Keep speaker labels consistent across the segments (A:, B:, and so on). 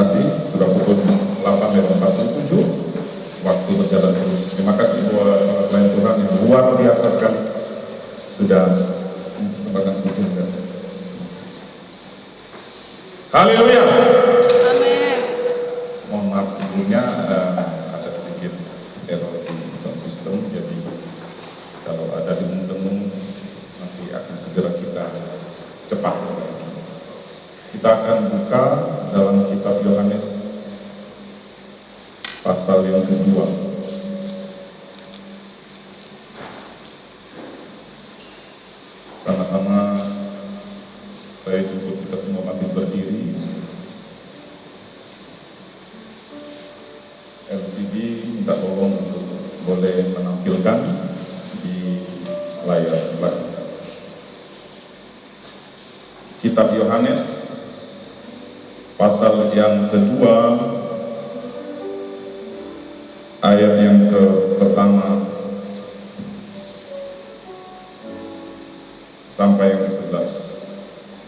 A: kasih, sudah pukul 8:47, waktu berjalan terus. Terima kasih buat klien Tuhan yang luar biasa sekali sudah mempersembahkan pujian. Haleluya.
B: Amin.
A: Mohon maaf sebelumnya ada sedikit error di sound system, jadi kalau ada dengung-dengung nanti akan segera kita cepat perbaiki. Kita akan buka dalam kitab Yohanes pasal yang kedua. Sama-sama saya cukup kita semua bangkit berdiri. LCD minta tolong untuk boleh menampilkan di layar belakang. Kitab Yohanes pasal yang kedua ayat yang pertama sampai yang ke-11.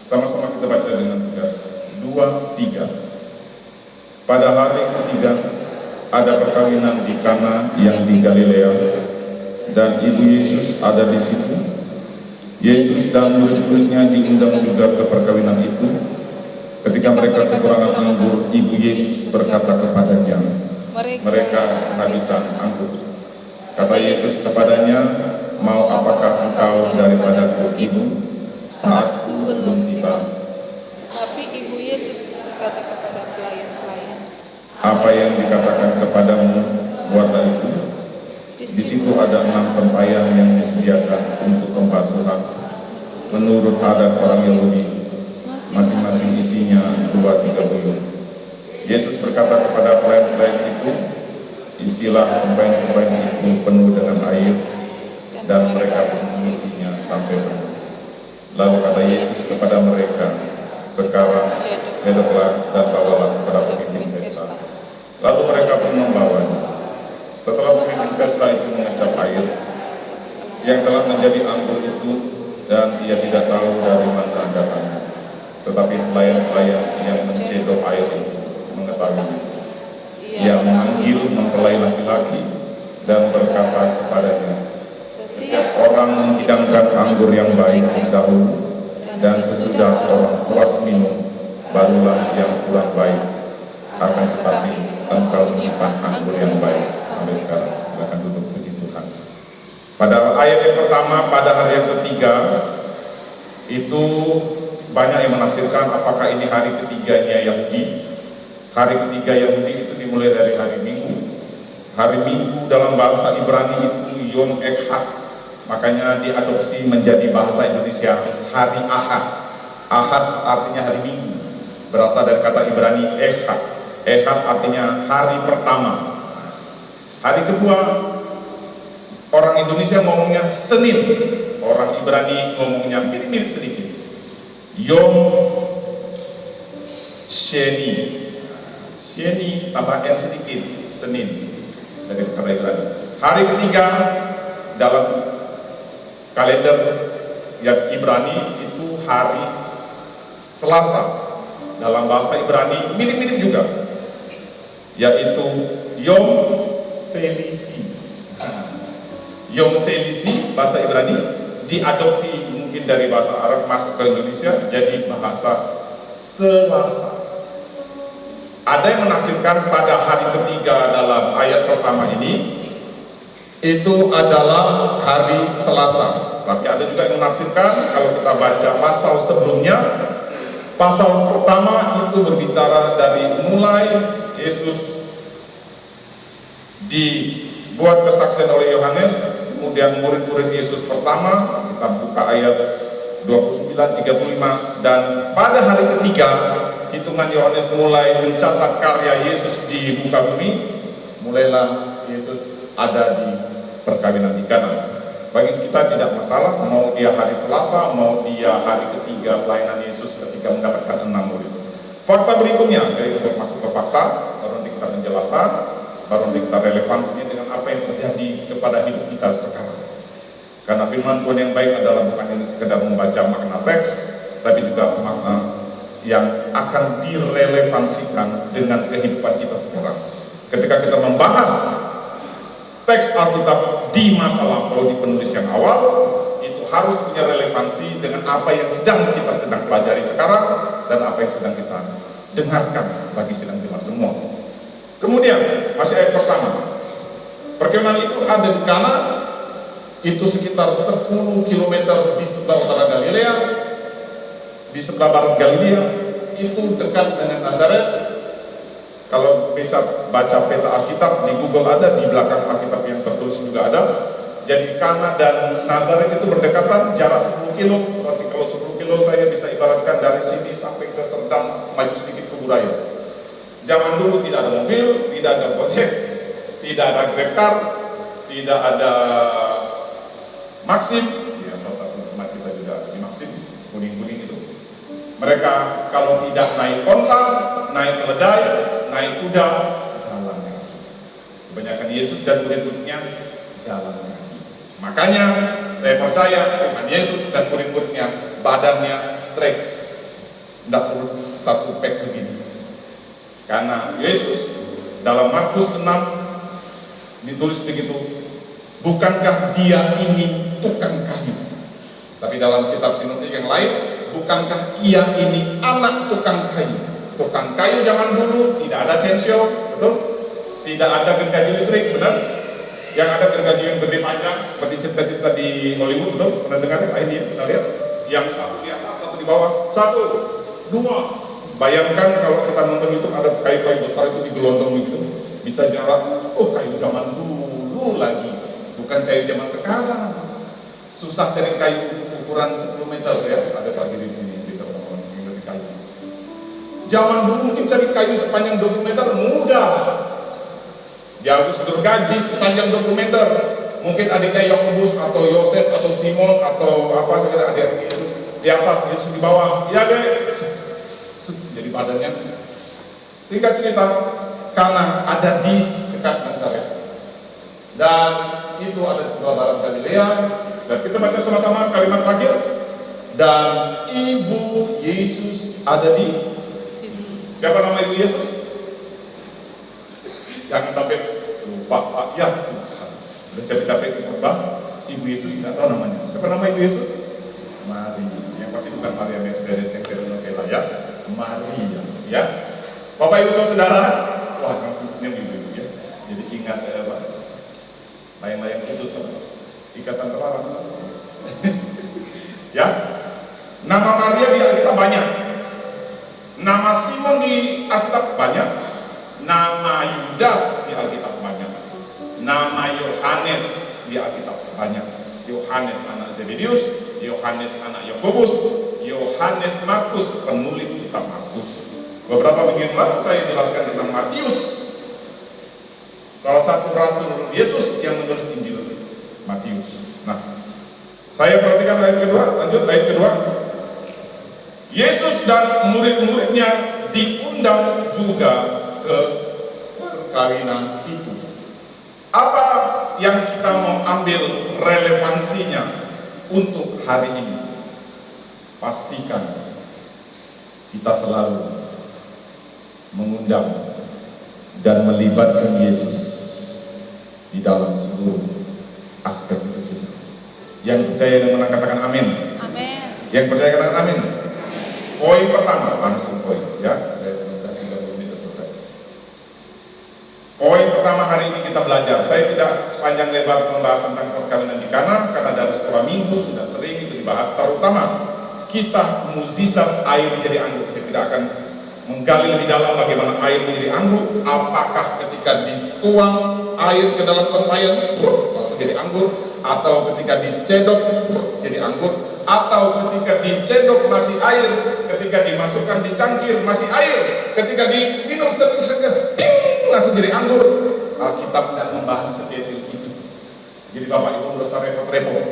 A: Sama-sama kita baca dengan tegas. 2, 3. Pada hari ketiga ada perkawinan di Kana yang di Galilea, dan ibu Yesus ada di situ. Yesus dan murid-muridnya diundang juga ke perkawinan itu. Ketika mereka kekurangan anggur, ibu Yesus berkata kepadanya, mereka kehabisan anggur. Kata Yesus kepadanya, mau apakah engkau daripadaku, Ibu? Saatku belum tiba.
B: Tapi ibu Yesus berkata kepada pelayan-pelayan,
A: Apa yang dikatakan kepadamu, buatlah itu. Di situ ada 6 tempayan yang disediakan untuk pembasuhan menurut adat orang Yahudi, masing-masing isinya 2-3 buyung. Yesus berkata kepada pelayan-pelayan itu, isilah tempayan-tempayan itu penuh dengan air, dan mereka pun mengisinya sampai penuh. Lalu kata Yesus kepada mereka, sekarang cedoklah dan bawalah kepada pemimpin pesta. Lalu mereka pun membawanya. Setelah pemimpin pesta itu mengecap air yang telah menjadi anggur itu, dan ia tidak tahu dari mana datangnya, tetapi pelayan-pelayan yang mencedok air itu mengetahuinya. Ia memanggil mempelai laki-laki dan berkata kepadanya, setiap orang menghidangkan anggur yang baik dahulu, dan sesudah orang puas minum, barulah yang kurang baik. Akan tetapi engkau menyimpan anggur yang baik sampai sekarang. Silakan duduk, puji Tuhan. Pada ayat yang pertama, pada hari yang ketiga, itu banyak yang menafsirkan apakah ini hari ketiganya Yahudi. Hari ketiga Yahudi itu dimulai dari hari Minggu. Hari Minggu dalam bahasa Ibrani itu Yom Echad, makanya diadopsi menjadi bahasa Indonesia hari Ahad. Ahad artinya hari Minggu, berasal dari kata Ibrani Echad. Echad artinya hari pertama. Hari kedua, orang Indonesia ngomongnya Senin, orang Ibrani ngomongnya mirip-mirip sedikit, Yom Sheni. Sheni tambah N sedikit, Senin dari kata Ibrani. Hari ketiga dalam kalender yang Ibrani itu hari Selasa. Dalam bahasa Ibrani mirip-mirip juga, yaitu Yom Selisi. Yom Selisi bahasa Ibrani diadopsi mungkin dari bahasa Arab masuk ke Indonesia jadi bahasa Selasa. Ada yang menafsirkan pada hari ketiga dalam ayat pertama ini itu adalah hari Selasa. Tapi ada juga yang menafsirkan kalau kita baca pasal sebelumnya, pasal pertama itu berbicara dari mulai Yesus dibuat kesaksian oleh Yohanes, kemudian murid-murid Yesus pertama, kita buka ayat 29-35, dan pada hari ketiga hitungan Yohanes mulai mencatat karya Yesus di muka bumi, mulailah Yesus ada di perkawinan di Kana. Bagi kita tidak masalah mau dia hari Selasa, mau dia hari ketiga pelayanan Yesus ketika mendapatkan 6 murid. Fakta berikutnya, saya untuk masuk ke fakta, baru nanti kita penjelasan, baru nanti kita relevansinya dengan apa yang terjadi kepada hidup kita sekarang. Karena firman Tuhan yang baik adalah bukan hanya sekedar membaca makna teks, tapi juga makna yang akan direlevansikan dengan kehidupan kita sekarang. Ketika kita membahas teks Alkitab di masa lampau, di penulis yang awal, itu harus punya relevansi dengan apa yang sedang pelajari sekarang dan apa yang sedang kita dengarkan bagi sidang jemaat semua. Kemudian masih ayat pertama, perkebunan itu ada di Kana, itu sekitar 10 km di sebelah utara Galilea, di sebelah barat Galilea, itu dekat dengan Nazaret. Kalau baca peta Alkitab di Google ada, di belakang Alkitab yang tertulis juga ada. Jadi Kana dan Nazaret itu berdekatan, jarak 10 kilo. Berarti kalau 10 kilo saya bisa ibaratkan dari sini sampai ke Serdang, maju sedikit ke Buraya. Zaman dulu tidak ada mobil, tidak ada Gojek, tidak ada GrabCar, tidak ada Maxim. Ya, salah satu teman kita juga ada di Maxim, kuning-kuning itu. Mereka kalau tidak naik onta, naik keledai, naik kuda, jalan kaki. Kebanyakan Yesus dan murid-muridnya jalan kaki. Makanya saya percaya Tuhan Yesus dan murid-muridnya badannya straight, tidak perlu satu pack begini. Karena Yesus dalam Markus 6 ditulis begitu, bukankah dia ini tukang kayu? Tapi dalam kitab sinoptik yang lain, bukankah ia ini anak tukang kayu? Tukang kayu zaman dulu tidak ada chainsaw, betul? Tidak ada gergaji listrik, benar? Yang ada gergaji yang gede panjang, seperti cerita-cerita di Hollywood, betul? Pernah dengar ya? Ini ya, pernah lihat? Yang satu di atas, satu di bawah, 1, 2. Bayangkan kalau kita nonton YouTube ada kayu-kayu besar itu digelondong begitu, bisa jarak, oh kayu zaman dulu lagi, bukan kayu zaman sekarang. Susah cari kayu ukuran 10 meter ya, ada Pak Giri di sini, bisa orang-orang yang lebih kayu. Zaman dulu mungkin cari kayu sepanjang 20 meter mudah. Dia harus gergaji sepanjang 20 meter. Mungkin adiknya Yakobus atau Yoses atau Simon atau apa saja adik Yesus di atas, Yesus di bawah. Ya deh, jadi badannya. Singkat cerita, karena ada di dekat Nazaret dan itu ada di sebelah barat Galilea. Dan kita baca sama-sama kalimat terakhir. Dan ibu Yesus ada di sini. Siapa nama ibu Yesus? Jangan sampai lupa Pak. Ya Tuhan, udah capek-capek khotbah, ibu Yesus tidak tahu namanya. Siapa nama ibu Yesus? Maria. Yang pasti bukan Maria Mercedes yang Veronica ya. Maria. Ya. Bapak Ibu Saudara, wah langsung senyum ibu-ibu ya. Jadi ingat layang-layang putus ikatan terlarang. Ya. Nama Maria di Alkitab banyak. Nama Simon di Alkitab banyak. Nama Yudas di Alkitab banyak. Nama Yohanes di Alkitab banyak. Yohanes anak Zebedius, Yohanes anak Yakobus, Yohanes Markus penulis kitab Markus. Beberapa minggu yang lalu saya jelaskan tentang Matius, salah satu rasul Yesus yang menulis Injil Matius. Nah, saya perhatikan ayat kedua, lanjut ayat kedua. Yesus dan murid-muridnya diundang juga ke perkawinan itu. Apa yang kita mau ambil relevansinya untuk hari ini? Pastikan kita selalu mengundang dan melibatkan Yesus di dalam seluruh aspek hidup kita. Yang percaya dengan katakan amin.
B: Amin.
A: Yang percaya katakan amin. Poin pertama, langsung poin ya. Saya minta 30 menit selesai. Poin pertama hari ini kita belajar. Saya tidak panjang lebar membahas tentang perkawinan di Kana karena dari sekolah minggu sudah sering itu dibahas, terutama kisah mukjizat air menjadi anggur. Saya tidak akan menggali lebih dalam bagaimana air menjadi anggur. Apakah ketika dituang air ke dalam tempayan langsung jadi anggur, atau ketika dicedok jadi anggur, atau ketika dicedok masih air, ketika dimasukkan di cangkir masih air, ketika diminum seger langsung jadi anggur. Alkitab tidak membahas sedetail itu. Jadi Bapak Ibu nggak usah repot-repot.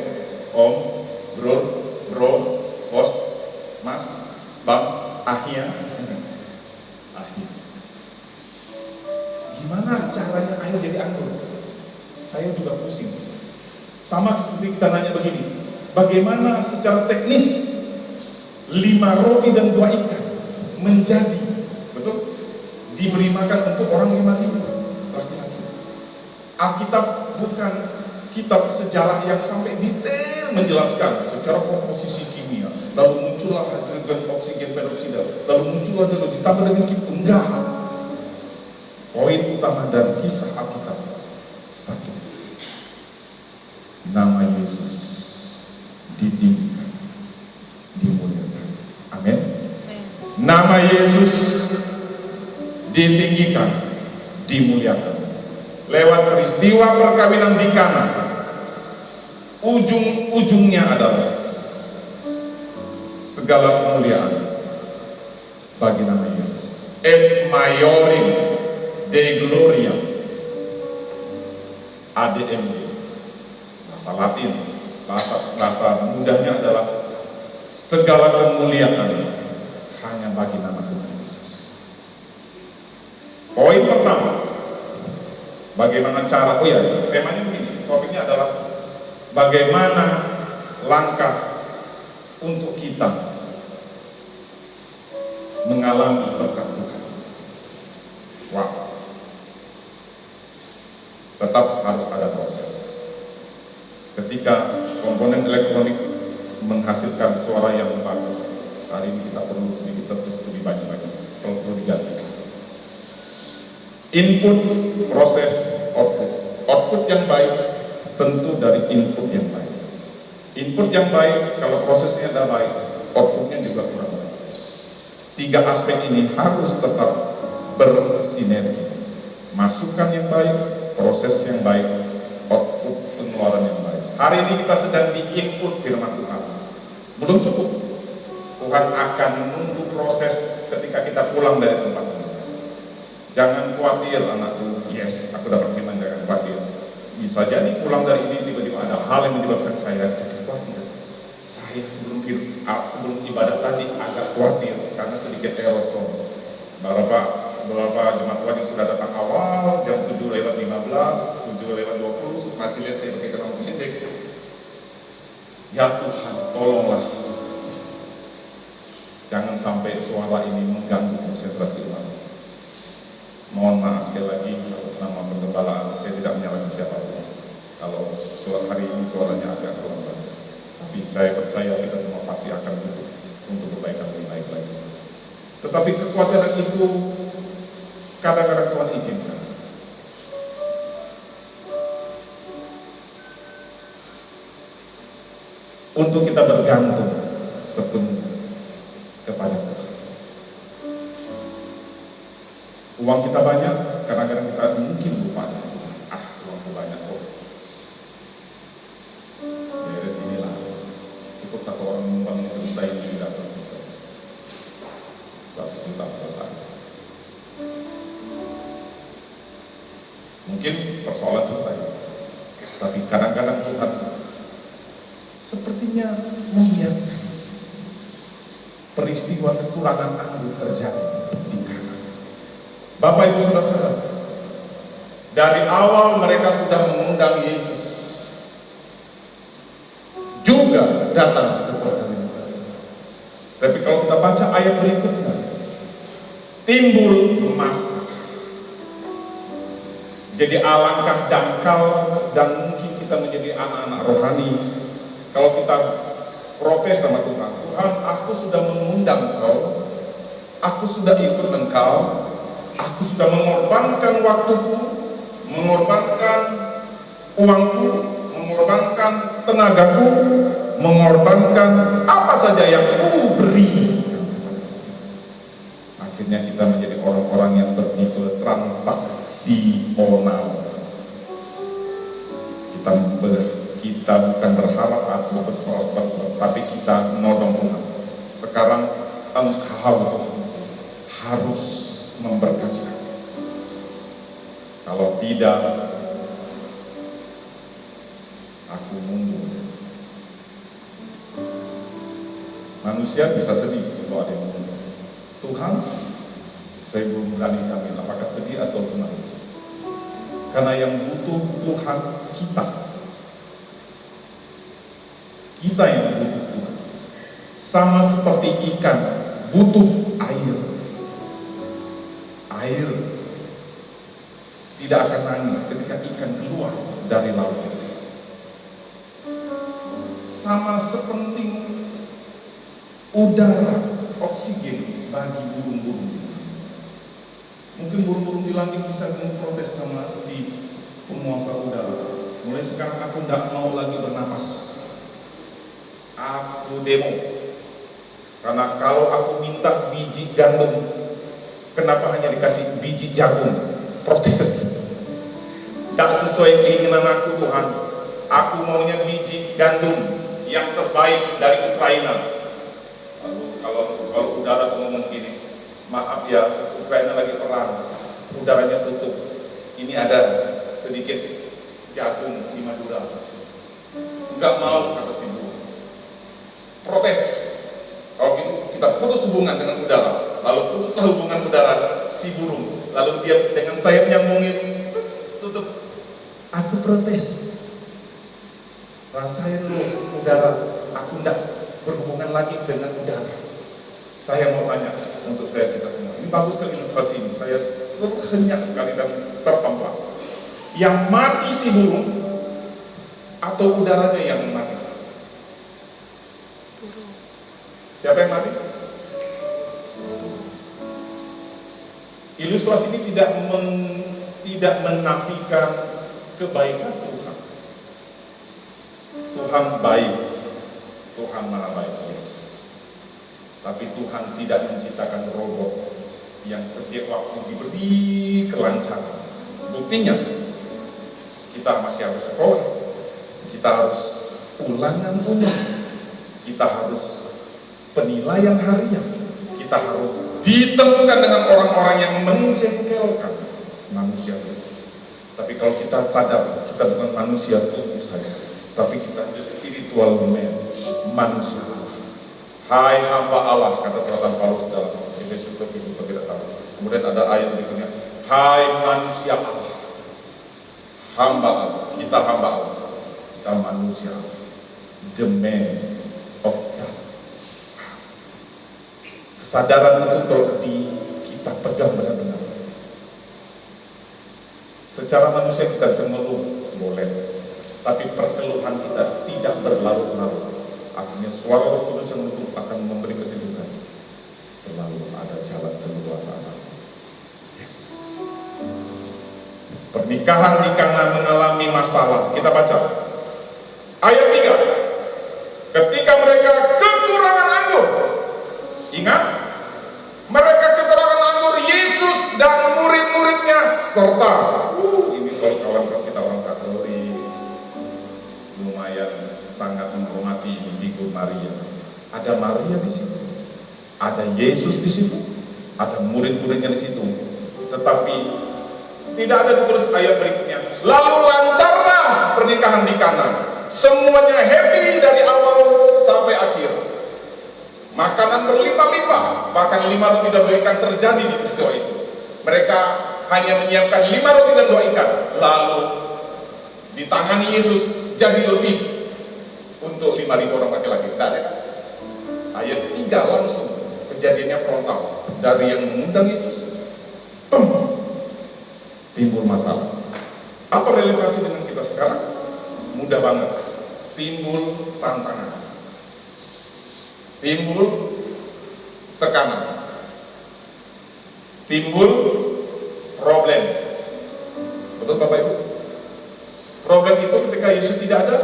A: Om, bro, bos, mas, bang, ahnya. Gimana caranya air jadi anggur? Saya juga pusing. Sama seperti kita nanya begini, bagaimana secara teknis 5 roti dan 2 ikan menjadi, betul? Diberi makan untuk orang 5.000 laki-laki. Alkitab bukan kitab sejarah yang sampai detail menjelaskan secara komposisi kimia, lalu muncullah hidrogen, oksigen, peroksida, lalu muncullah ditambah dengan enggak. Poin utama dari kisah Alkitab satu, nama Yesus ditinggikan, dimuliakan. Amin. Nama Yesus ditinggikan, dimuliakan. Lewat peristiwa perkawinan di Kana, ujung-ujungnya adalah segala kemuliaan bagi nama Yesus. Et maiorim Dei gloria ADMD, bahasa Latin, bahasa mudahnya adalah segala kemuliaan hanya bagi nama Tuhan Yesus. Poin pertama, bagaimana cara, temanya begini, topiknya adalah bagaimana langkah untuk kita mengalami berkat Tuhan. Wow. Tetap harus ada proses. Ketika komponen elektronik menghasilkan suara yang bagus, hari ini kita perlu sedikit lebih banyak lagi, kalau perlu diganti. Input, proses, output. Output yang baik tentu dari input yang baik. Input yang baik, kalau prosesnya tidak baik, outputnya juga kurang baik. 3 aspek ini harus tetap bersinergi. Masukan yang baik, proses yang baik, output pengeluaran yang baik. Hari ini kita sedang di-input firman Tuhan. Belum cukup. Tuhan akan menunggu proses ketika kita pulang dari tempat ini. Jangan khawatir anakku, yes, aku dapat firman, jangan khawatir. Bisa jadi pulang dari ini tiba-tiba ada hal yang menyebabkan saya jadi khawatir. Saya sebelum ibadah tadi agak khawatir karena sedikit aerosol. Beberapa jemaat Tuhan yang sudah datang awal jam 7:15, 7:20 masih lihat saya pakai celana pendek. Ya Tuhan, tolonglah. Jangan sampai suara ini mengganggu konsentrasi umat. Mohon maaf sekali lagi atas nama pergembalaan, saya tidak menyalahkan siapapun. Kalau hari ini suaranya agak kurang bagus, tapi saya percaya kita semua pasti akan butuh untuk kebaikan lebih baik lagi. Tetapi kekhawatiran itu kadang-kadang Tuhan izinkan. Untuk kita bergantung sepenuhnya kepada Tuhan. Uang kita banyak, kadang-kadang kita mungkin lupa. Uangku banyak kok. Beres inilah. Cukup 1 orang menyumbang ini selesai, ini sudah selesai. 100 juta selesai. Mungkin persoalan selesai. Tapi kadang-kadang Tuhan sepertinya membiarkan peristiwa kekurangan anggur terjadi di Kana. Bapak Ibu Saudara, dari awal mereka sudah mengundang Yesus juga datang ke perkawinan. Tapi kalau kita baca ayat berikutnya, timbul masalah. Jadi alangkah dangkal dan mungkin kita menjadi anak-anak rohani kalau kita protes sama Tuhan. Tuhan, aku sudah mengundang Engkau, aku sudah ikut Engkau, aku sudah mengorbankan waktuku, mengorbankan uangku, mengorbankan tenagaku, mengorbankan apa saja yang ku beri. Akhirnya kita menjadi orang-orang yang bertipe transaksional. Kita bukan berharap atau bersoal, tapi kita menodong Tuhan. Sekarang Engkau harus memberkati aku. Kalau tidak, aku mundur. Manusia bisa sedih kalau ada yang mundur. Tuhan, saya belum berani jamin apakah sedih atau senang. Karena yang butuh Tuhan kita. Kita yang butuh Tuhan. Sama seperti ikan butuh air. tidak akan nangis ketika ikan keluar dari laut. Sama sepenting udara, oksigen bagi burung-burung. Mungkin burung-burung di langit bisa memprotes sama si penguasa udara. Mulai sekarang aku tidak mau lagi bernapas. Aku demo. Karena kalau aku minta biji gandum, kenapa hanya dikasih biji jagung? Protes. Tak sesuai keinginan aku, Tuhan. Aku maunya biji gandum yang terbaik dari Ukraina. Lalu kalau udara tuh ngomong gini, maaf ya, Ukraina lagi perang, udaranya tutup. Ini ada sedikit jagung di Madura. Enggak mau, kata si burung. Protes. Kalau gitu kita putus hubungan dengan udara. Lalu putuslah hubungan udara si burung. Lalu dia dengan sayapnya nyambungin, tutup. Aku protes. Rasain lu udara, aku enggak berhubungan lagi dengan udara. Saya mau tanya untuk saya kita semua. Ini bagus sekali ilustrasi ini. Saya terhenyak sekali dan tertempa. Yang mati si burung atau udaranya yang mati? Siapa yang mati? Ilustrasi ini tidak menafikan kebaikan Tuhan. Tuhan baik, Tuhan maha baik, yes. Tapi Tuhan tidak menciptakan robot yang setiap waktu diberi kelancaran. Buktinya, kita masih harus sekolah, kita harus ulangan umum, kita harus penilaian harian, kita harus ditemukan dengan orang-orang yang menjengkelkan manusia. Tapi kalau kita sadar, kita bukan manusia tubuh saja, tapi kita the spiritual man, manusia Allah. Hai hamba Allah, kata suratan Paulus dalam Efesus 7 tidak salah. Kemudian ada ayat berikutnya, hai manusia Allah, hamba Allah, kita hamba Allah, kita manusia Allah, the man of God. Kesadaran itu kalau kita pegang benar-benar. Secara manusia kita bisa mengeluh, boleh. Tapi perkeluhan kita tidak berlarut-larut. Artinya suara Roh Kudus yang akan memberi kesejukan. Selalu ada jalan keluar. Yes. Pernikahan di Kana mengalami masalah. Kita baca. Ayat 3. Ketika mereka kekurangan anggur. Ingat? Mereka kekurangan anggur, Yesus dan murid-muridnya serta ini kalau kawan-kawan kita orang Katolik lumayan sangat menghormati figur Maria. Ada Maria di situ, ada Yesus di situ, ada murid-muridnya di situ. Tetapi tidak ada ditulis ayat berikutnya. Lalu lancarlah pernikahan di Kana. Semuanya happy dari awal sampai akhir. Makanan berlimpah-limpah, bahkan 5 roti dan 2 ikan terjadi di peristiwa itu. Mereka hanya menyiapkan 5 roti dan 2 ikan, lalu ditangani Yesus jadi lebih untuk 5.000 orang laki-laki. Ayat 3 langsung kejadiannya frontal dari yang mengundang Yesus, timbul masalah. Apa relevansi dengan kita sekarang? Mudah banget, timbul tantangan. Timbul tekanan, timbul problem. Betul Bapak Ibu? Problem itu ketika Yesus tidak ada.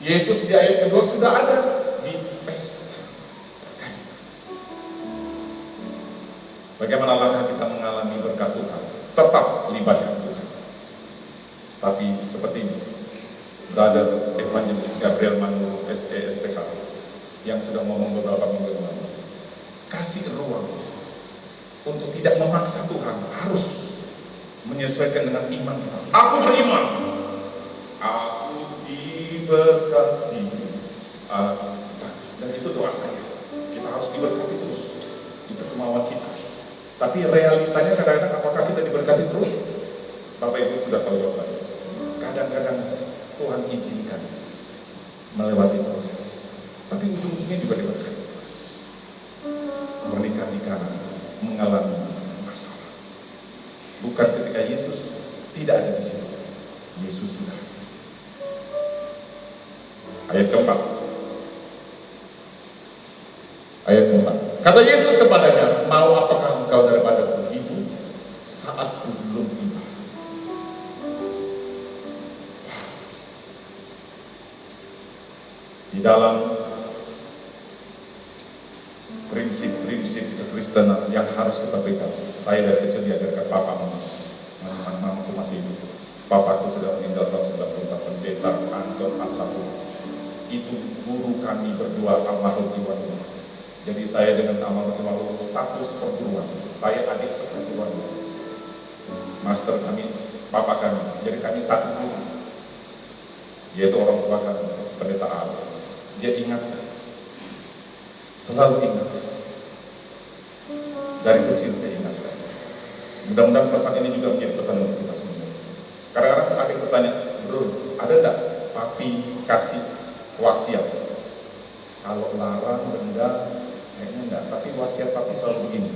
A: Yesus di ayat kedua sudah ada di pesta. Bagaimana langkah kita mengalami berkat Tuhan? Tetap libatkan Tuhan. Tapi seperti ini, Brother Evangelist Gabriel Manu SESPK yang sudah ngomong beberapa minggu lalu, kasih ruang untuk tidak memaksa Tuhan, harus menyesuaikan dengan iman kita. Aku beriman, aku diberkati, dan itu doa saya. Kita harus diberkati terus, itu kemauan kita. Tapi realitanya kadang-kadang apakah kita diberkati terus? Bapak Ibu sudah tahu jawabannya. Kadang-kadang Tuhan izinkan melewati proses, tapi ujung-ujungnya juga diberkati. Pernikahan di Kana mengalami masalah. Bukan ketika Yesus tidak ada di situ. Yesus sudah. Ayat keempat. Kata Yesus kepadanya, mau apakah engkau daripadaku, Ibu? Saatku belum tiba. Di dalam prinsip-prinsip kekristenan yang harus kita pegang, saya dari kecil diajarkan papa mamaku masih hidup. Papaku sudah meninggal tahun 90, pendeta Anton Atsapu. Itu guru kami berdua, almarhum Iwan. Jadi saya dengan almarhum Iwan satu seperguruan, saya adik seperguruan. Master kami, papa kami, jadi kami satu guru. Yaitu orang tua kami, pendeta Al. Dia ingat, selalu ingat. Dari kecil saya ingat sekali. Mudah-mudahan pesan ini juga menjadi pesan untuk kita semua. Kadang-kadang ada yang bertanya, bro, ada enggak papi kasih wasiat? Kalau larang, denda, kayaknya enggak. Tapi wasiat papi selalu begini.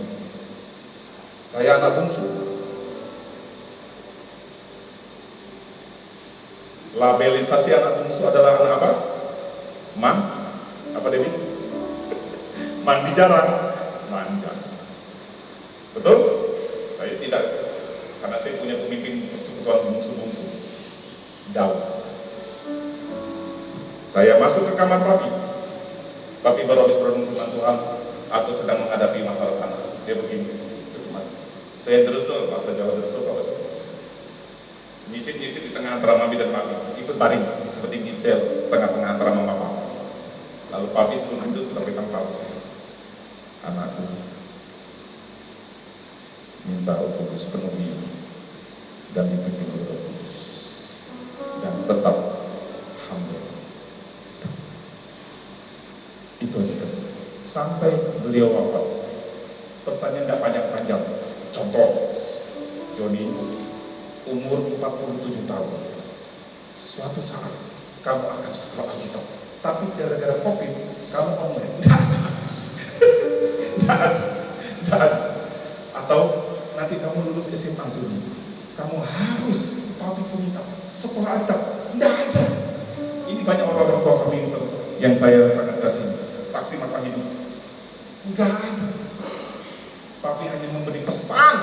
A: Saya anak bungsu. Labelisasi anak bungsu adalah anak apa? Apa Dewi? Mandi jarang, manja. Betul? Saya tidak, karena saya punya pemimpin persekutuan bungsu-bungsu. Daud. Saya masuk ke kamar papi. Papi baru habis berdoa Tuhan atau sedang menghadapi masalah anak. Dia begini. Saya dresel, bahasa Jawa dresel apa sih? Nyisip-nyisip di tengah antara mami dan papi. Ikut baring seperti Gisel tengah-tengah antara mama papa. Lalu papi sebelum itu sudah berikan palsu. Anakku, minta Roh Kudus penuhi dan dipimpin oleh Roh Kudus dan tetap humble. Itu aja pesan. Sampai beliau wafat, pesannya tidak panjang-panjang. Contoh, Joni umur 47 tahun, suatu saat kamu akan sekolah Alkitab, tapi gara-gara COVID kamu online. Tidak ada. Atau nanti kamu lulus SMA Juni, kamu harus papi peminta sekolah Alkitab. Tidak ada. Ini banyak orang-orang tua kami yang saya sangat kasih saksi mata hidup. Tidak ada. Papi hanya memberi pesan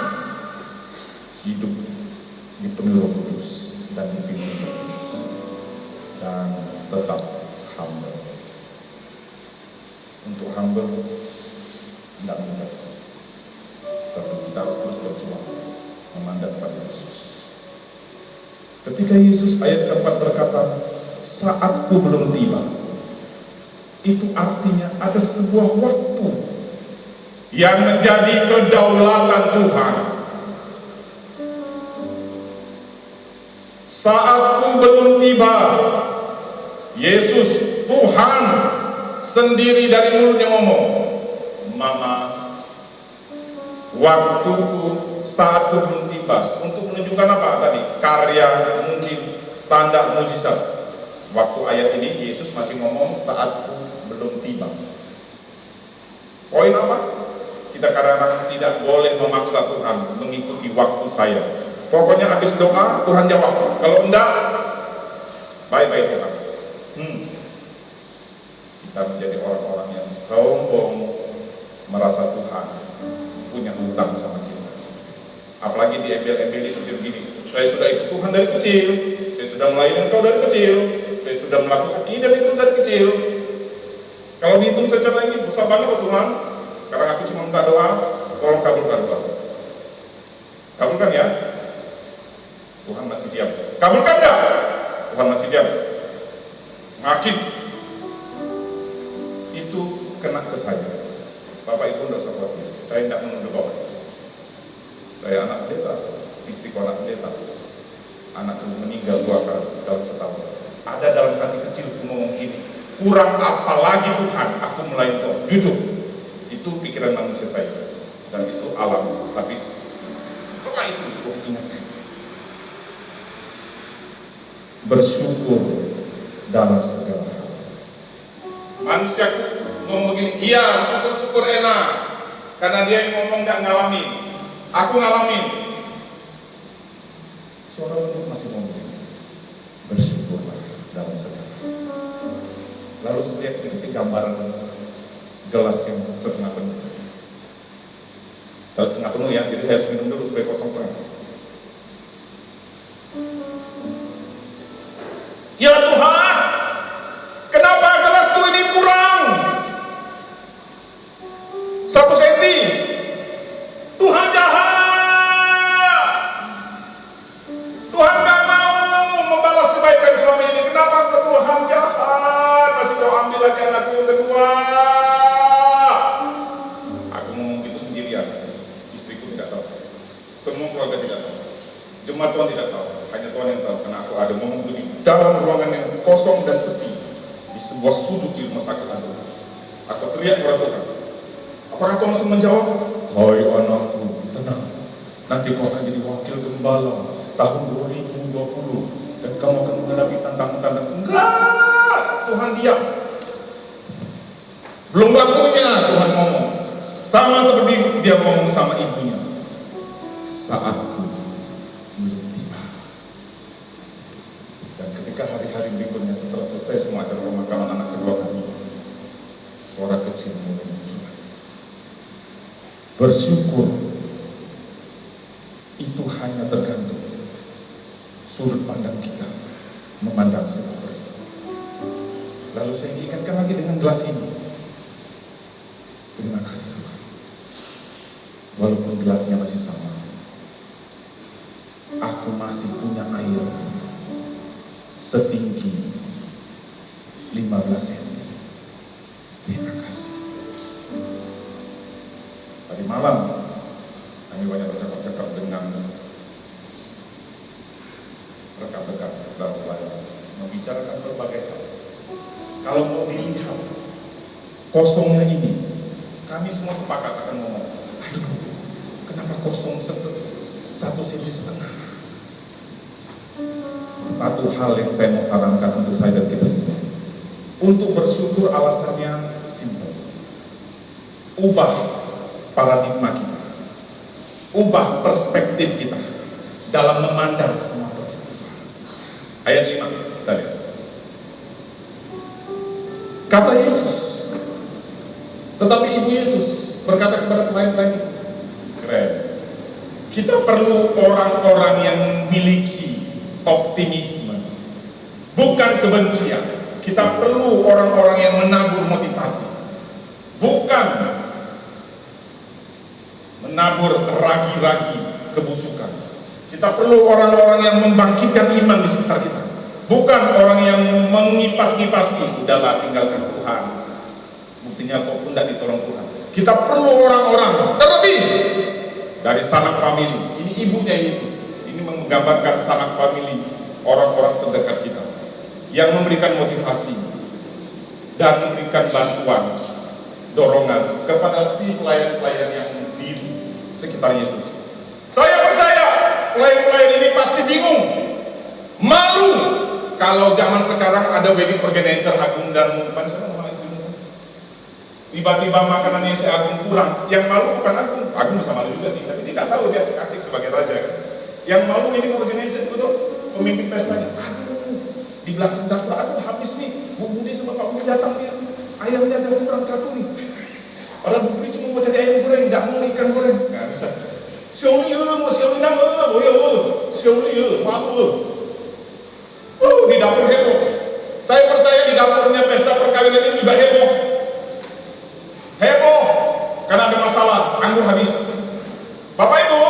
A: hidup dipenuhi Roh Kudus dan dipimpin Roh Kudus dan tetap humble. Untuk humble tidak mudah, tapi kita harus terus berjuang memandang pada Yesus. Ketika Yesus ayat keempat berkata, saatku belum tiba, itu artinya ada sebuah waktu yang menjadi kedaulatan Tuhan. Saatku belum tiba. Yesus, Tuhan sendiri dari mulutnya ngomong, Mama, waktuku, saatku belum tiba. Untuk menunjukkan apa tadi? Karya, mungkin tanda mukjizat. Waktu ayat ini Yesus masih ngomong saatku belum tiba. Poin apa? Kita kadang-kadang tidak boleh memaksa Tuhan mengikuti waktu saya. Pokoknya habis doa Tuhan jawab. Kalau enggak, bye-bye Tuhan. Kita menjadi orang-orang yang sombong, merasa Tuhan punya hutang sama kita. Apalagi di embel-embeli seperti begini. Saya sudah ikut Tuhan dari kecil, saya sudah melayani Engkau dari kecil, saya sudah melakukan ini dan itu dari kecil. Kalau dihitung secara ini besar banget Tuhan. Sekarang aku cuma minta doa, tolong kabulkan doa. Kabulkan ya. Tuhan masih diam. Kabulkan ya. Tuhan masih diam. Makin itu kena ke saya. Bapak Ibu tidak usah khawatir. Saya tidak menuduh Bapak. Saya anak pendeta, istriku anak pendeta. Anakku meninggal 2 kali dalam setahun. Ada dalam hati kecilku ngomong gini, kurang apa lagi Tuhan aku melayani Tuhan. Jujur, itu pikiran manusia saya dan itu alam. Tapi setelah itu Tuhan ingatkan, bersyukur dalam segala hal. Manusia ngomong begini, iya syukur-syukur enak, karena dia yang ngomong gak ngalamin. Aku ngalamin. Seorang penuh masih ngomong, bersyukurlah dalam segala. Lalu setiap dikasih gambaran gelas yang setengah penuh. Kalau setengah penuh ya, jadi saya harus minum dulu supaya kosong setengah. Ya Tuhan, kenapa gelasku ini kurang 1 senti? Tuhan jahat. Tuhan gak mau membalas kebaikan selama ini. Kenapa Tuhan jahat? Masih kau ambil lagi anakku yang kedua. Aku ngomong gitu sendirian. Istriku tidak tahu. Semua keluarga tidak tahu. Jemaat Tuhan tidak tahu. Hanya Tuhan yang tahu. Karena aku ada ngomong di dalam ruangan yang kosong dan sepi di sebuah sudut di rumah sakit Andalus. Aku teriak kepada Tuhan. Apakah Tuhan langsung menjawab? Hai anakku, tenang. Nanti kau akan jadi wakil gembala tahun 2020 dan kamu akan menghadapi tantangan-tantangan. Enggak, Tuhan diam. Belum waktunya Tuhan ngomong. Sama seperti dia ngomong sama ibunya. Saatku belum tiba. Dan ketika hari-hari berikutnya setelah selesai semua acara pemakaman anak kedua kami, suara kecil mulai muncul. Bersyukur itu hanya tergantung sudut pandang kita memandang sebuah peristiwa. Lalu saya ingatkan lagi dengan gelas ini. Terima kasih Tuhan. Walaupun gelasnya masih sama, aku masih punya air setinggi 15 cm. Terima kasih. Tadi malam kami banyak bercakap-cakap dengan rekan-rekan dalam pelayanan, membicarakan berbagai hal. Kalau mau dilihat kosongnya ini, kami semua sepakat akan ngomong, aduh, kenapa kosong 1,5 cm? Satu hal yang saya mau sarankan untuk saya dan kita semua, untuk bersyukur alasannya simpel. Ubah paradigma kita, ubah perspektif kita dalam memandang semua peristiwa. Ayat 5 tadi. Kata Yesus, tetapi Ibu Yesus berkata kepada pelayan-pelayan itu, keren. Kita perlu orang-orang yang memiliki optimisme, bukan kebencian. Kita perlu orang-orang yang menabur motivasi, bukan menabur ragi-ragi kebusukan. Kita perlu orang-orang yang membangkitkan iman di sekitar kita, bukan orang yang mengipas-ngipasi. Udahlah, tinggalkan Tuhan, buktinya kok pun tidak ditolong Tuhan. Kita perlu orang-orang, terlebih dari sanak famili. Ini ibunya Yesus, ini menggambarkan sanak famili, orang-orang terdekat kita yang memberikan motivasi dan memberikan bantuan, dorongan kepada si pelayan-pelayan yang di sekitar Yesus. Saya percaya pelayan-pelayan ini pasti bingung, malu kalau zaman sekarang ada wedding organizer Agung dan tiba-tiba makanannya si Agung kurang. Yang malu bukan Agung bisa malu juga sih, tapi tidak tahu dia asik sebagai raja. Yang malu wedding organizer itu tuh pemimpin pestanya. Aduh, di belakang dapur, aduh habis nih, Bu Budi sama Pak Budi datang nih, ayamnya ada kurang 1 nih. Padahal Bu Budi cuma mau cari ayam goreng, tidak mau ikan goreng. Nggak bisa. Siapa mau siapa nama? Oh ya, siapa malu. Di dapur heboh. Saya percaya di dapurnya pesta perkawinan ini juga heboh. Heboh karena ada masalah, anggur habis. Bapak Ibu,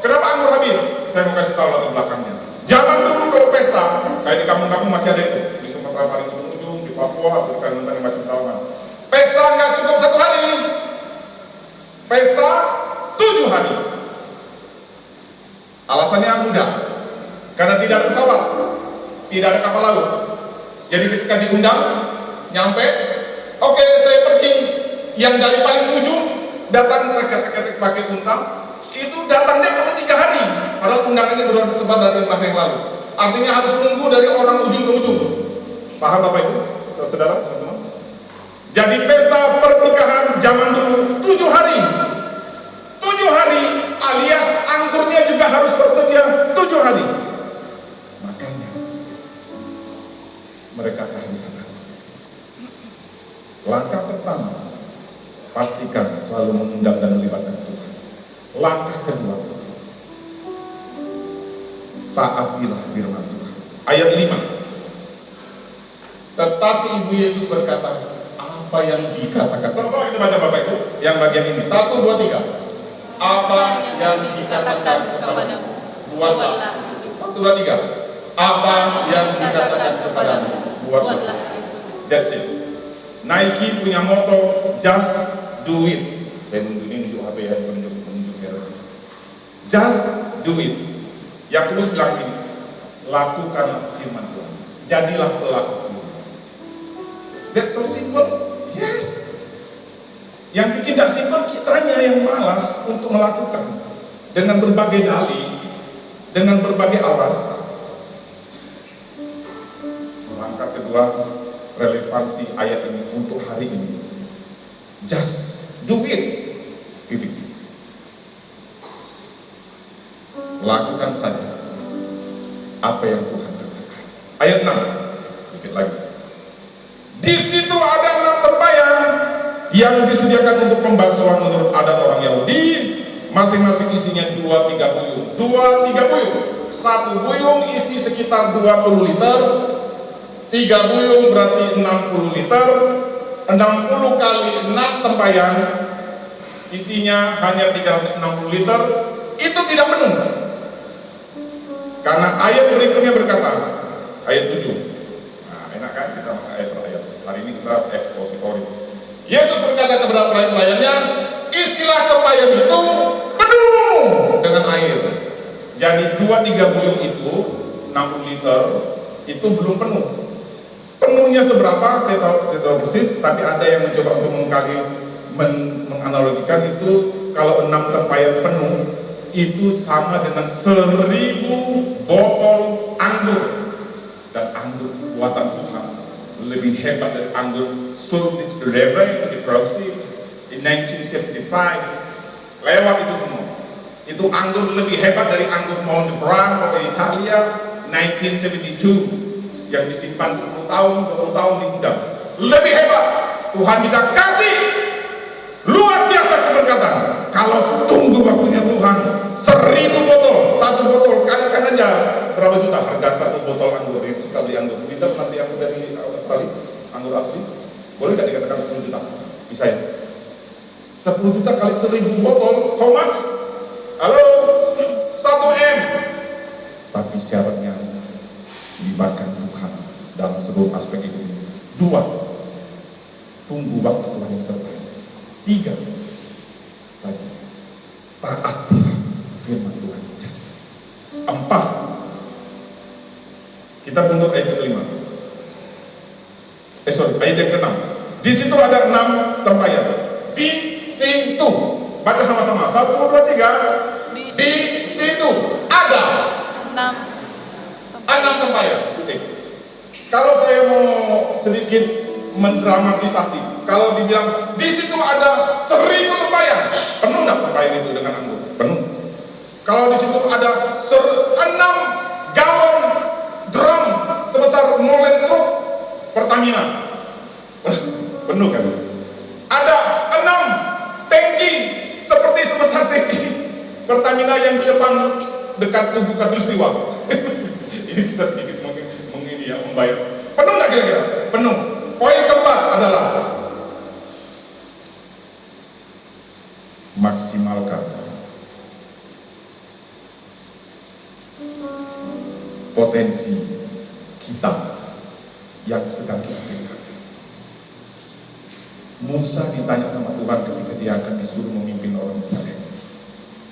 A: kenapa anggur habis? Saya mau kasih tahu latar belakangnya. Zaman dulu kalau pesta, kayak di kampung-kampung masih ada itu, di Sumatera paling ujung, di Papua, di Kalimantan macam tahunan. Pesta nggak cukup 1 hari, pesta 7 hari. Alasannya mudah, karena tidak ada pesawat, tidak ada kapal laut. Jadi ketika diundang, nyampe, oke, saya pergi. Yang dari paling ujung datang ketek pakai unta, itu datangnya cuma 3 hari. Padahal undangannya sudah tersebar dari tahun yang lalu. Artinya harus tunggu dari orang ujung ke ujung. Paham Bapak Ibu, saudara, teman-teman? Jadi pesta pernikahan zaman dulu 7 hari. 7 hari alias anggurnya juga harus tersedia 7 hari. mereka kehabisan air. Langkah pertama, pastikan selalu mengundang dan melibatkan Tuhan. Langkah kedua, taatilah firman Tuhan. Ayat 5. Tetapi Ibu Yesus berkata, apa yang dikatakan? Sama-sama kita baca Bapak Ibu, yang bagian ini. 1, 2, 3. Apa yang dikatakan kepadamu, buatlah. 1, 2, 3. Apa yang dikatakan kepadamu, buatlah. That's it. Nike punya moto, just do it. Saya nunjuk HP ya, nunjuk merah. Just do it. Yakobus bilang ini, lakukanlah firman Tuhan. Jadilah pelaku firman. That's so simple. Yes. Yang bikin tidak simple kitanya yang malas untuk melakukan dengan berbagai dalih, dengan berbagai alasan. Langkah kedua, relevansi ayat ini untuk hari ini. Just do it. Titik. Lakukan saja apa yang Tuhan katakan. Ayat 6. Dikit lagi. Di situ ada 6 tempayan yang disediakan untuk pembasuhan menurut adat orang Yahudi. Masing-masing isinya 2-3 buyung. 2-3 buyung. 1 buyung isi sekitar 20 liter. 3 buyung berarti 60 liter. 60 kali 6 tempayan isinya hanya 360 liter. Itu tidak penuh. Karena ayat berikutnya berkata, ayat 7. Nah, enak kan kita masuk ayat per ayat. Hari ini kita ekspositori. Yesus berkata kepada pelayan-pelayannya, isilah tempayan itu penuh dengan air. Jadi 2-3 buyung itu 60 liter itu belum penuh. Penuhnya seberapa saya tahu persis, tapi ada yang mencoba untuk menganalogikan itu kalau 6 tempayan penuh itu sama dengan 1000 botol anggur. Dan anggur buatan Tuhan lebih hebat dari anggur Sultan Lebanon di Prussia in 1975. Lewat itu semua. Itu anggur lebih hebat dari anggur Montefeltro di Italia 1972 yang disimpan 10 tahun, 20 tahun di gudang. Lebih hebat. Tuhan bisa kasih luar biasa keberkatan. Kalau tunggu waktunya Tuhan, 1000 botol, 1 botol kalikan aja berapa juta harga 1 botol anggur. Yang suka beli anggur, kita nanti anggur dari Australia, anggur asli, boleh nggak dikatakan 10 juta? Bisa ya? 10 juta kali 1000 botol, how much? Halo, 1 M. Tapi syaratnya libatkan Tuhan dalam seluruh aspek itu. 2, tunggu waktu Tuhan yang terbaik. 3, taatilah firman Tuhan. 4, kita mundur ayat ke-5. Ayat yang ke-6. Di situ ada 6 tempayan. Di situ, baca sama-sama. 1, 2, 3. Di situ ada 6 tempayan. Kalau saya mau sedikit mendramatisasi, kalau dibilang di situ ada 1000 tempayan, penuh nggak tempayan itu dengan anggur? Penuh. Kalau di situ ada 6 galon drum sebesar molen truk Pertamina, penuh kan? Ada 6 tangki seperti sebesar tangki Pertamina yang di depan dekat Tugu Katulistiwa. Ini kita sedikit membayar. Penuh nggak kira-kira? Penuh. Poin keempat adalah maksimalkan potensi kita yang sedang kita berikan. Musa ditanya sama Tuhan ketika dia akan disuruh memimpin orang Israel,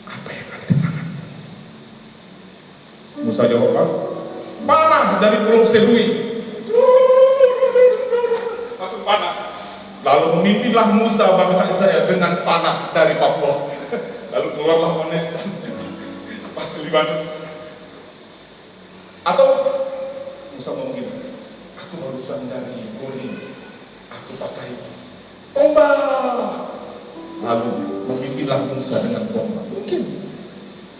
A: apa yang ada di tangan? Musa jawab apa? Panah dari Pulau Serui. Masuk panah. Lalu memimpinlah Musa bangsa Israel dengan panah dari Papua. Lalu keluarlah Ones dan Pasir Libanus. Atau Musa ngomong gini, aku barusan dari Gori, aku pakai tombak. Lalu memimpinlah Musa dengan tombak. Mungkin.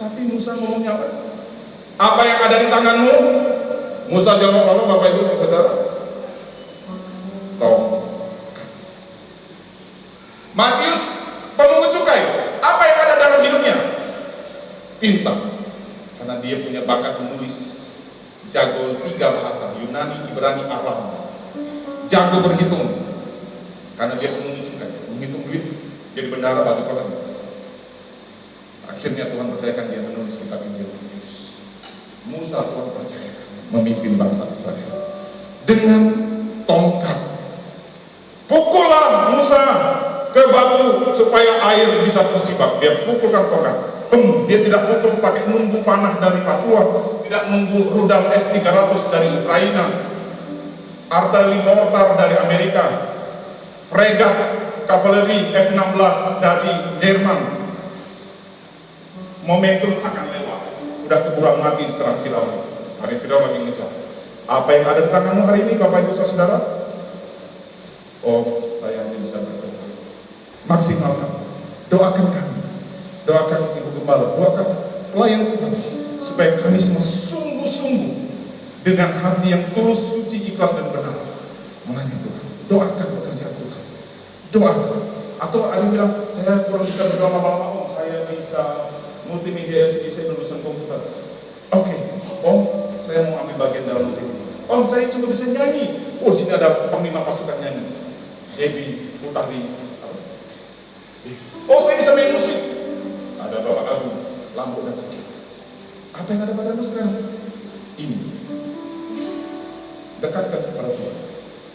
A: Tapi Musa ngomongnya apa? Apa yang ada di tanganmu? Musa jawab apa, Bapak Ibu saudara? Matius pemungut cukai, apa yang ada dalam hidupnya? Tinta, karena dia punya bakat menulis, jago 3 bahasa, Yunani, Ibrani, Aram, jago berhitung, karena dia pemungut cukai, menghitung duit, jadi bendahara bagus banget. Akhirnya Tuhan percayakan dia menulis kitab Injil. Musa Tuhan percayakan memimpin bangsa Israel dengan tongkat. Pukullah Musa ke batu supaya air bisa tersibak. Dia pukulkan tongkat. Dia tidak pukul pakai nunggu panah dari Papua, tidak nunggu rudal S-300 dari Ukraina, artileri mortar dari Amerika, fregat kavaleri F-16 dari Jerman. Momentum akan lewat. Udah keburan mati diserang Firaun. Hari Firaun lagi ngejar. Apa yang ada di tanganmu hari ini, Bapak Ibu Saudara? Oh, saya hanya bisa berdoa. Maksimalkan. Doakan kami. Doakan Ibu Gembala. Doakan pelayan Tuhan. Supaya kami semua sungguh-sungguh dengan hati yang tulus, suci, ikhlas, dan benar melayani Tuhan. Doakan pekerjaan Tuhan. Doakan. Atau ada yang bilang, saya kurang bisa berdoa lama-lama. Saya bisa multimedia LCD, saya lulusan komputer. Oke, Om, saya mau ambil bagian dalam multimedia. Om, saya cuma bisa nyanyi. Oh, sini ada panglima pasukan nyanyi, Debbie Utari. Oh, saya bisa main musik. Ada Bapak Agung, Lampu dan Sikit. Apa yang ada padamu sekarang? Ini. Dekatkan kepada Tuhan.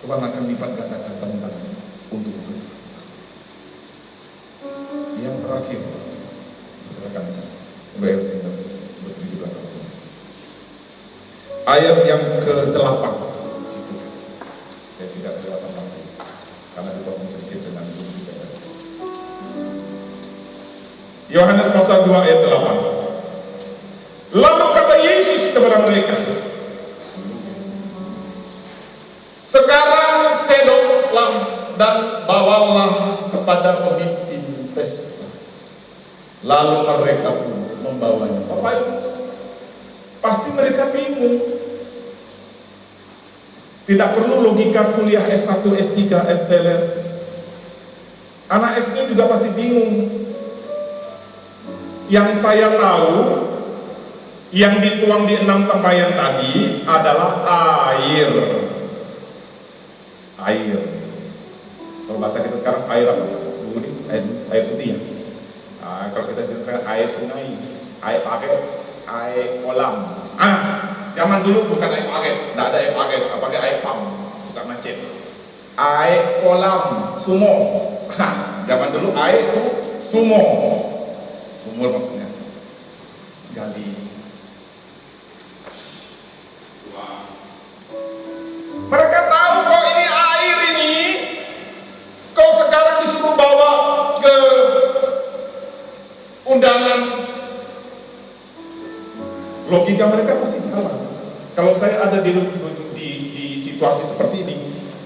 A: Tuhan akan lipat gandakan tangan untuk Tuhan. Yang terakhir, silakan WLC berdiri di belakang sini. Ayat yang ke-8. Saya tidak kelihatan lagi karena dipotong sedikit dengan bukti saya. Yohanes pasal 2 ayat 8. Lalu kata Yesus kepada mereka, sekarang cedoklah dan bawalah kepada pemimpin pesta. Lalu mereka pun membawanya. Bapak Ibu, pasti mereka bingung. Tidak perlu logika kuliah S1, S3, S-teler. Anak SD juga pasti bingung. Yang saya tahu, yang dituang di 6 tempayan tadi adalah air. Air. Kalau bahasa kita sekarang air apa? Air putih ya. Nah, kalau kita bilang air sungai, air paket, air kolam. Zaman dulu bukan air paket, tidak ada air paket, apalagi air pam, suka macet. Air kolam, sumo. Zaman dulu air sumo. Sumur maksudnya. Gali. Wah. Mereka tahu kok ini air ini, kau sekarang disuruh bawa ke undangan. Logika mereka pasti jalan. Kalau saya ada di situasi seperti ini,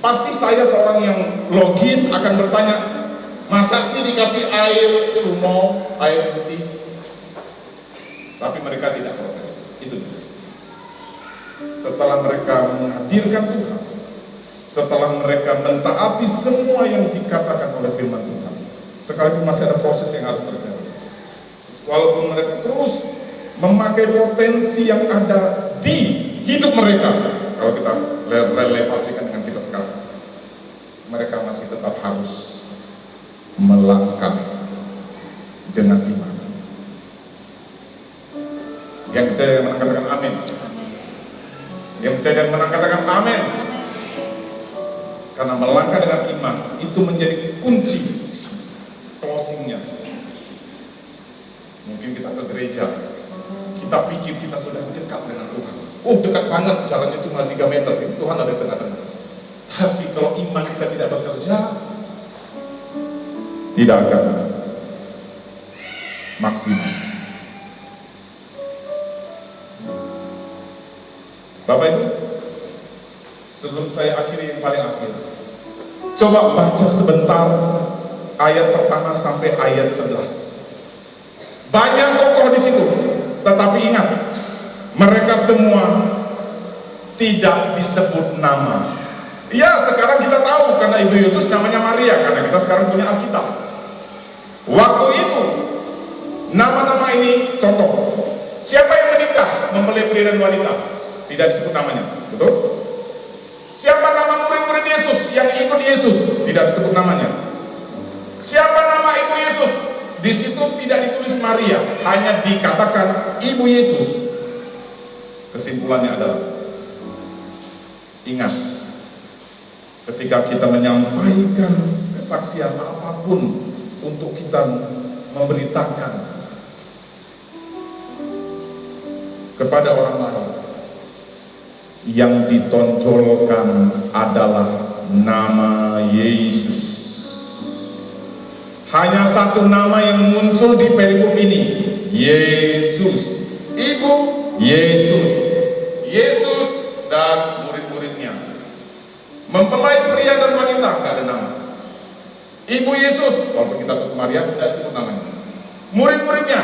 A: pasti saya seorang yang logis akan bertanya, masa sih dikasih air sumo, air putih? Tapi mereka tidak protes. Itu dia. Setelah mereka menghadirkan Tuhan, setelah mereka mentaati semua yang dikatakan oleh firman Tuhan, sekalipun masih ada proses yang harus terjadi, walaupun mereka terus memakai potensi yang ada di hidup mereka, kalau kita relevasikan dengan kita sekarang, mereka masih tetap harus melangkah dengan iman. Yang percaya dan menang katakan amin. Yang percaya dan menang katakan amin. Karena melangkah dengan iman itu menjadi kunci closingnya. Mungkin kita ke gereja, kita pikir kita sudah dekat dengan Tuhan. Oh, dekat banget, jalannya cuma 3 meter, Tuhan ada di tengah-tengah. Tapi kalau iman kita tidak bekerja, tidak akan maksimal. Bapak Ibu, sebelum saya akhiri yang paling akhir, coba baca sebentar ayat pertama sampai ayat 11. Banyak tokoh di situ, tetapi ingat, mereka semua tidak disebut nama. Ya, sekarang kita tahu karena Ibu Yesus namanya Maria, karena kita sekarang punya Alkitab. Waktu itu nama-nama ini contoh. Siapa yang menikah mempelai pria dan wanita? Tidak disebut namanya, betul? Siapa nama murid-murid Yesus yang ikut Yesus? Tidak disebut namanya. Siapa nama ibu Yesus? Di situ tidak ditulis Maria, hanya dikatakan ibu Yesus. Kesimpulannya adalah, ingat, ketika kita menyampaikan kesaksian apapun untuk kita memberitakan kepada orang lain, yang ditonjolkan adalah nama Yesus. Hanya satu nama yang muncul di perikop ini, Yesus. Ibu Yesus, Yesus dan murid-muridnya. Mempelai pria dan wanita tidak ada nama. Ibu Yesus, walaupun kita ke Maria tidak disebut namanya. Murid-muridnya,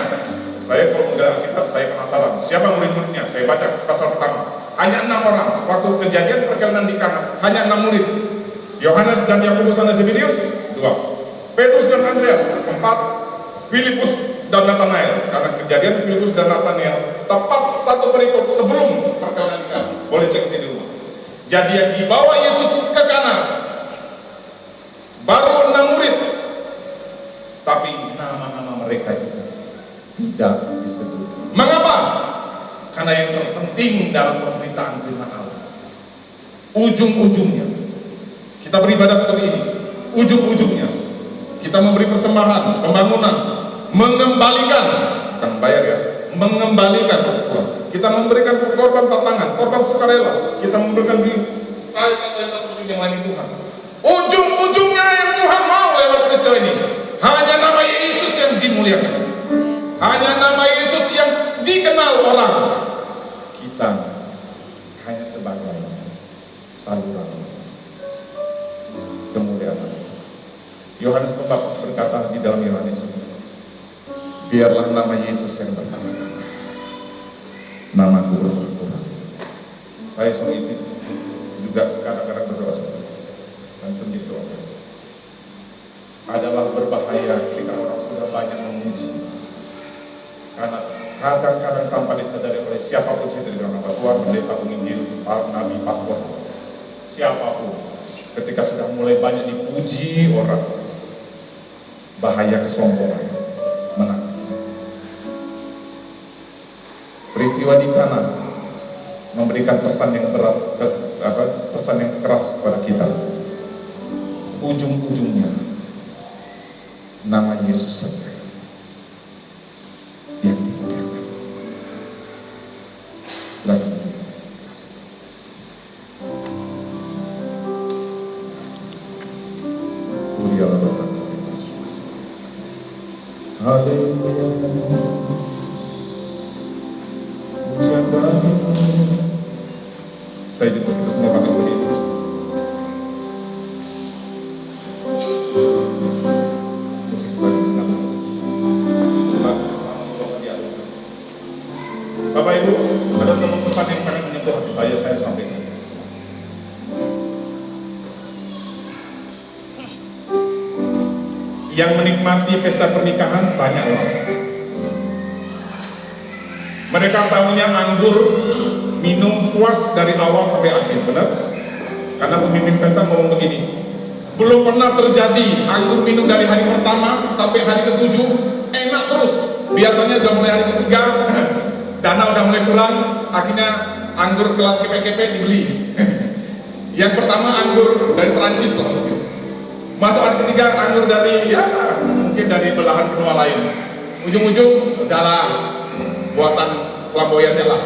A: saya kalau mengenal Alkitab saya penasaran, siapa murid-muridnya? Saya baca pasal pertama, hanya 6 orang. Waktu kejadian perkenanan di Kana, hanya 6 murid. Yohanes dan Yakobus dan Zebedeus 2. Petrus dan Andreas 4, Filipus dan Nathanael. Karena kejadian Filipus dan Nathanael tepat satu perikop sebelum perkawinan di Kana. Boleh cek di rumah. Jadi yang dibawa Yesus ke Kana baru 6 murid, tapi nama-nama mereka juga tidak disebut. Mengapa? Karena yang terpenting dalam pemberitaan firman Allah, ujung-ujungnya kita beribadah seperti ini. Ujung-ujungnya kita memberi persembahan, pembangunan, mengembalikan, bukan bayar ya, mengembalikan persekutuan. Kita memberikan korban tantangan, korban sukarela, kita memberikan di tali-tali seperti yang lain Tuhan. Ujung-ujungnya yang Tuhan mau lewat peristiwa ini, hanya nama Yesus yang dimuliakan, hanya nama Yesus yang dikenal orang. Kita hanya sebagai saluran kemuliaan. Yohanes Pembaptis berkata di dalam Yohanes, biarlah nama Yesus yang bertambah-tambah, namaku berkurang. Saya sama istri juga kadang-kadang berdoa seperti itu, dan tentu doa adalah berbahaya ketika orang sudah banyak memuji, karena kadang-kadang tanpa disadari oleh siapapun, saya dari orang tua, pendeta, penginjil, nabi, paspor, siapapun, ketika sudah mulai banyak dipuji orang, bahaya kesombongan menanti. Peristiwa di Kana memberikan pesan yang berat, pesan yang keras kepada kita. Ujung-ujungnya nama Yesus saja yang dimuliakan. Silakan. Haleluya. Saya juga kita semua pakai begitu. Musik saya dengan Bapak Ibu, ada satu pesan yang sangat menyentuh hati saya sampaikan. Yang menikmati pesta pernikahan banyak orang. Mereka tahunya anggur, minum puas dari awal sampai akhir, benar? Karena pemimpin pesta ngomong begini, belum pernah terjadi anggur minum dari hari pertama sampai hari ke-7 enak terus. Biasanya udah mulai hari ke-3 dana udah mulai kurang, akhirnya anggur kelas kepe-kepe dibeli. Yang pertama anggur dari Perancis lah, masuk hari ke-3 anggur dari mungkin dari belahan benua lain. Ujung-ujung udahlah buatan flamboyannya lah.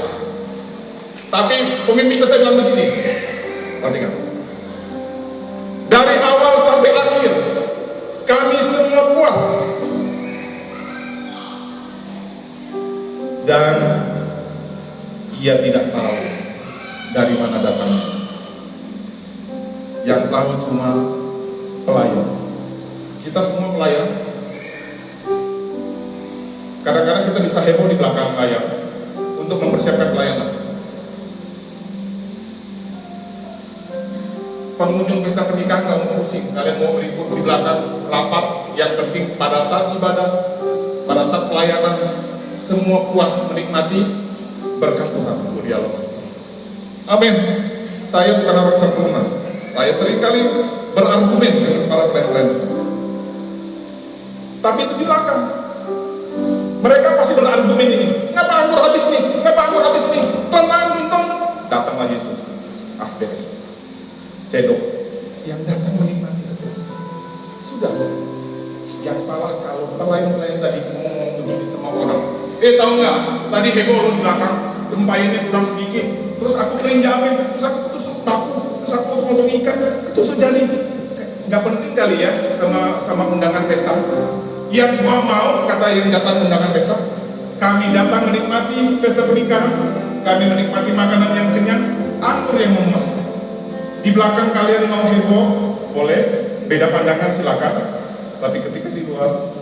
A: Tapi pemimpin pesta bilang begini, perhatikan, dari awal sampai akhir kami semua puas dan ia tidak tahu dari mana datangnya. Yang tahu cuma pelayan. Kita semua pelayan. Kadang-kadang kita bisa heboh di belakang layar untuk mempersiapkan pelayanan. Pengunjung pesta pernikahan nggak mau pusing, kalian mau meliput di belakang rapat
C: Yang penting pada saat ibadah, pada saat pelayanan, semua puas menikmati berkat Tuhan. Mulialah Masih. Amin. Saya bukan orang sempurna. Saya seringkali berargumen dengan para pelayan-pelayan Tuhan. Tapi itu di belakang. Mereka pasti berargumen ini. Ngapa anggur habis nih? Ngapa anggur habis nih? Tenang. Datanglah Yesus. Beres. Cedok. Yang datang menikmati kekuasaan. Sudah. Yang salah kalau pelayan-pelayan tadi ngomong begini sama orang. Tahu nggak? Tadi heboh lo di belakang. Tempayannya kurang sedikit. Terus aku kerinjamin. Terus aku tusuk paku. Terus aku potong ikan. Ketusuk jari. Nggak penting kali ya sama undangan pesta. Yang gua mau, kata yang datang undangan pesta, kami datang menikmati pesta pernikahan, kami menikmati makanan yang kenyang, anggur yang memuaskan. Di belakang kalian mau heboh, boleh, beda pandangan silakan. Tapi ketika di luar,